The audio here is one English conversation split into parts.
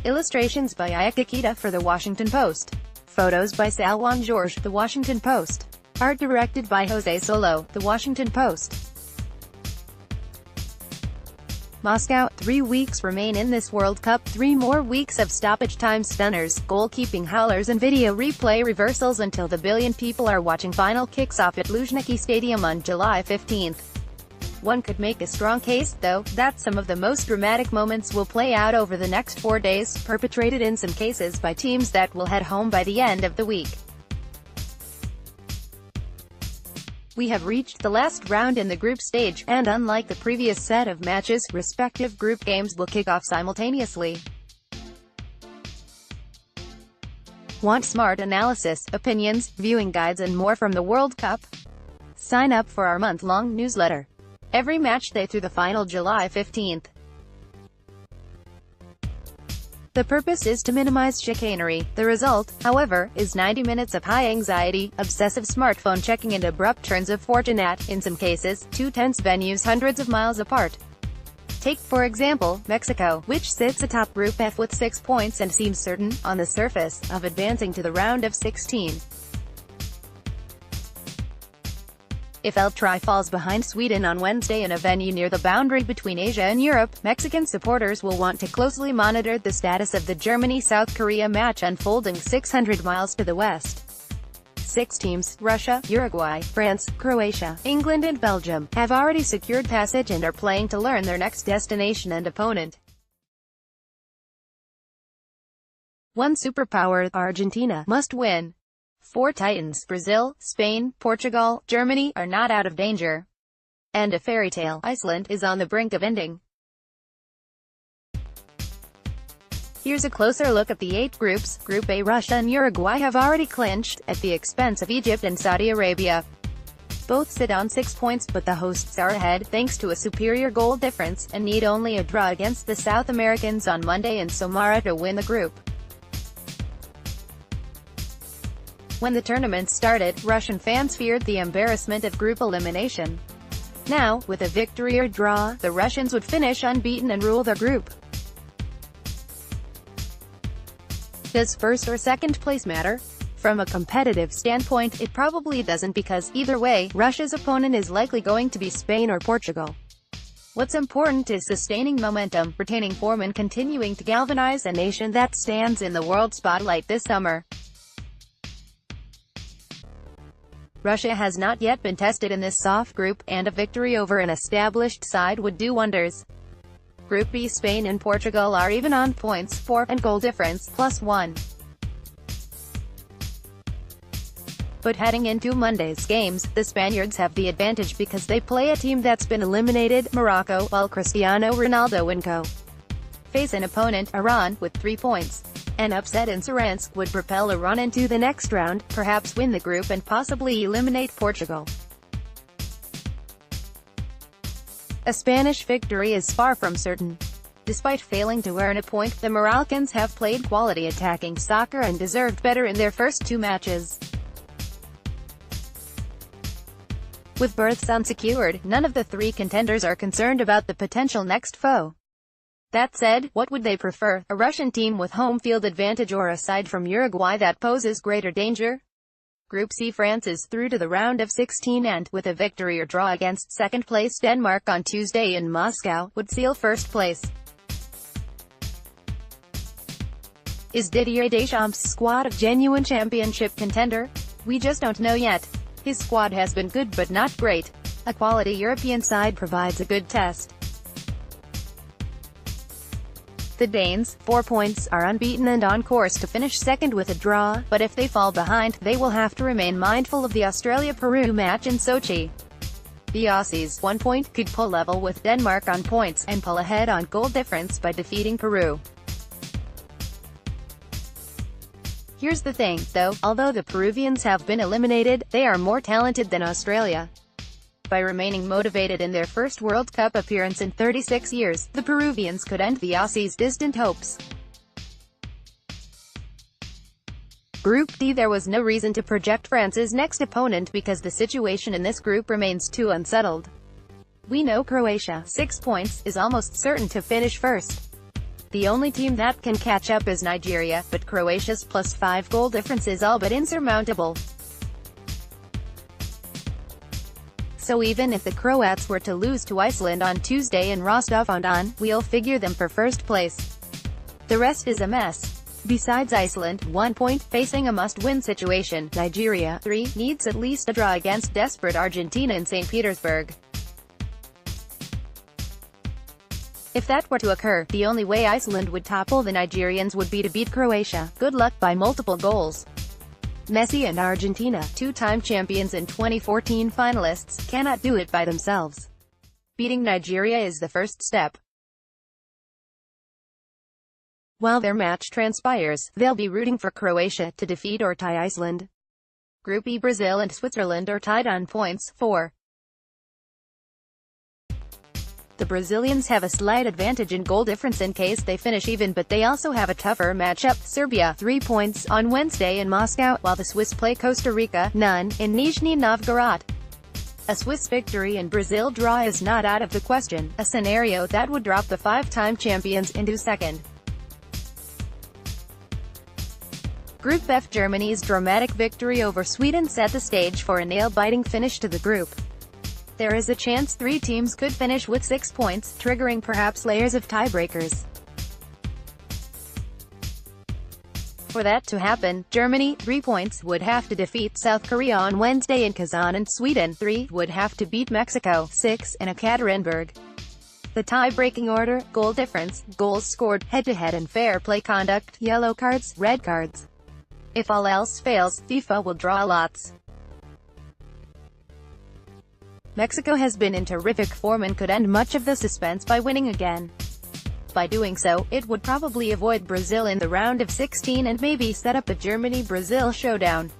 Illustrations by Aya Kakeda for The Washington Post. Photos by Salwan Georges, The Washington Post. Art directed by Jose Solo, The Washington Post. Moscow, 3 weeks remain in this World Cup, 3 more weeks of stoppage-time stunners, goalkeeping howlers and video replay reversals until the billion people are watching final kicks off at Luzhniki Stadium on July 15. One could make a strong case, though, that some of the most dramatic moments will play out over the next 4 days, perpetrated in some cases by teams that will head home by the end of the week. We have reached the last round in the group stage, and unlike the previous set of matches, respective group games will kick off simultaneously. Want smart analysis, opinions, viewing guides and more from the World Cup? Sign up for our month-long newsletter. Every match day through the final July 15. The purpose is to minimize chicanery. The result, however, is 90 minutes of high anxiety, obsessive smartphone checking and abrupt turns of fortune at, in some cases, 2 tense venues hundreds of miles apart. Take, for example, Mexico, which sits atop Group F with 6 points and seems certain, on the surface, of advancing to the round of 16. If El Tri falls behind Sweden on Wednesday in a venue near the boundary between Asia and Europe, Mexican supporters will want to closely monitor the status of the Germany-South Korea match unfolding 600 miles to the west. 6 teams, Russia, Uruguay, France, Croatia, England and Belgium, have already secured passage and are playing to learn their next destination and opponent. One superpower, Argentina, must win. 4 Titans, Brazil, Spain, Portugal, Germany, are not out of danger. And a fairy tale, Iceland, is on the brink of ending. Here's a closer look at the 8 groups. Group A. Russia and Uruguay have already clinched, at the expense of Egypt and Saudi Arabia. Both sit on 6 points, but the hosts are ahead, thanks to a superior goal difference, and need only a draw against the South Americans on Monday in Samara to win the group. When the tournament started, Russian fans feared the embarrassment of group elimination. Now, with a victory or draw, the Russians would finish unbeaten and rule their group. Does first or second place matter? From a competitive standpoint, it probably doesn't because, either way, Russia's opponent is likely going to be Spain or Portugal. What's important is sustaining momentum, retaining form and continuing to galvanize a nation that stands in the world spotlight this summer. Russia has not yet been tested in this soft group, and a victory over an established side would do wonders. Group B. Spain and Portugal are even on points, 4, and goal difference, +1. But heading into Monday's games, the Spaniards have the advantage because they play a team that's been eliminated, Morocco, while Cristiano Ronaldo and co. face an opponent, Iran, with 3 points. An upset in Saransk would propel Iran into the next round, perhaps win the group and possibly eliminate Portugal. A Spanish victory is far from certain. Despite failing to earn a point, the Moroccans have played quality attacking soccer and deserved better in their first 2 matches. With berths unsecured, none of the 3 contenders are concerned about the potential next foe. That said, what would they prefer, a Russian team with home field advantage or a side from Uruguay that poses greater danger? Group C. France is through to the round of 16 and, with a victory or draw against second-place Denmark on Tuesday in Moscow, would seal first place. Is Didier Deschamps' squad a genuine championship contender? We just don't know yet. His squad has been good but not great. A quality European side provides a good test. The Danes, 4 points, are unbeaten and on course to finish second with a draw, but if they fall behind, they will have to remain mindful of the Australia-Peru match in Sochi. The Aussies, 1 point, could pull level with Denmark on points, and pull ahead on goal difference by defeating Peru. Here's the thing, though, although the Peruvians have been eliminated, they are more talented than Australia. By remaining motivated in their first World Cup appearance in 36 years, the Peruvians could end the Aussies' distant hopes. Group D. There was no reason to project France's next opponent because the situation in this group remains too unsettled. We know Croatia, 6 points, is almost certain to finish first. The only team that can catch up is Nigeria, but Croatia's +5 goal difference is all but insurmountable. So even if the Croats were to lose to Iceland on Tuesday in Rostov-on-Don, we'll figure them for first place. The rest is a mess. Besides Iceland, 1 point, facing a must-win situation, Nigeria, 3, needs at least a draw against desperate Argentina in St. Petersburg. If that were to occur, the only way Iceland would topple the Nigerians would be to beat Croatia. Good luck by multiple goals. Messi and Argentina, two-time champions and 2014 finalists, cannot do it by themselves. Beating Nigeria is the first step. While their match transpires, they'll be rooting for Croatia to defeat or tie Iceland. Group E, Brazil and Switzerland are tied on points, 4. The Brazilians have a slight advantage in goal difference in case they finish even, but they also have a tougher matchup, Serbia, 3 points, on Wednesday in Moscow, while the Swiss play Costa Rica, none, in Nizhny Novgorod. A Swiss victory and Brazil draw is not out of the question, a scenario that would drop the 5-time champions into second. Group F, Germany's dramatic victory over Sweden set the stage for a nail-biting finish to the group. There is a chance 3 teams could finish with 6 points, triggering perhaps layers of tiebreakers. For that to happen, Germany, 3 points, would have to defeat South Korea on Wednesday in Kazan, and Sweden, 3, would have to beat Mexico, 6, in Ekaterinburg. The tie-breaking order: goal difference, goals scored, head-to-head and fair play conduct, yellow cards, red cards. If all else fails, FIFA will draw lots. Mexico has been in terrific form and could end much of the suspense by winning again. By doing so, it would probably avoid Brazil in the round of 16 and maybe set up a Germany-Brazil showdown.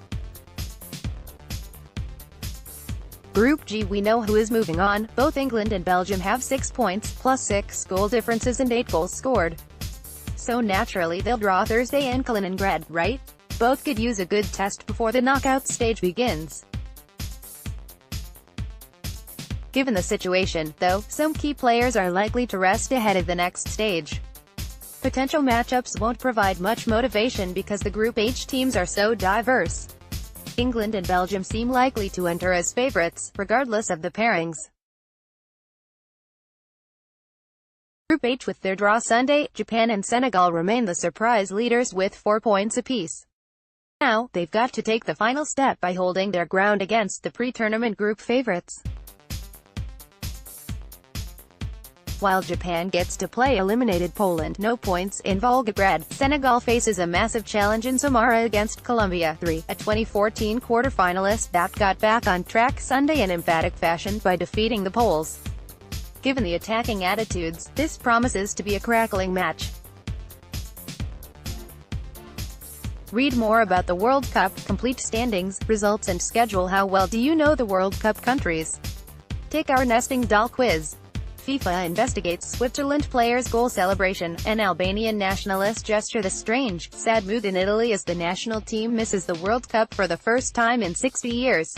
Group G, we know who is moving on. Both England and Belgium have 6 points, plus 6 goal differences and 8 goals scored. So naturally they'll draw Thursday in Kaliningrad, right? Both could use a good test before the knockout stage begins. Given the situation, though, some key players are likely to rest ahead of the next stage. Potential matchups won't provide much motivation because the Group H teams are so diverse. England and Belgium seem likely to enter as favorites, regardless of the pairings. Group H, with their draw Sunday, Japan and Senegal remain the surprise leaders with 4 points apiece. Now, they've got to take the final step by holding their ground against the pre-tournament group favorites. While Japan gets to play eliminated Poland, no points, in Volgograd, Senegal faces a massive challenge in Samara against Colombia, 3, a 2014 quarter-finalist that got back on track Sunday in emphatic fashion by defeating the Poles. Given the attacking attitudes, this promises to be a crackling match. Read more about the World Cup, complete standings, results and schedule. How well do you know the World Cup countries? Take our nesting doll quiz. FIFA investigates Switzerland player's goal celebration. An Albanian nationalist gesture. The strange, sad mood in Italy as the national team misses the World Cup for the first time in 60 years.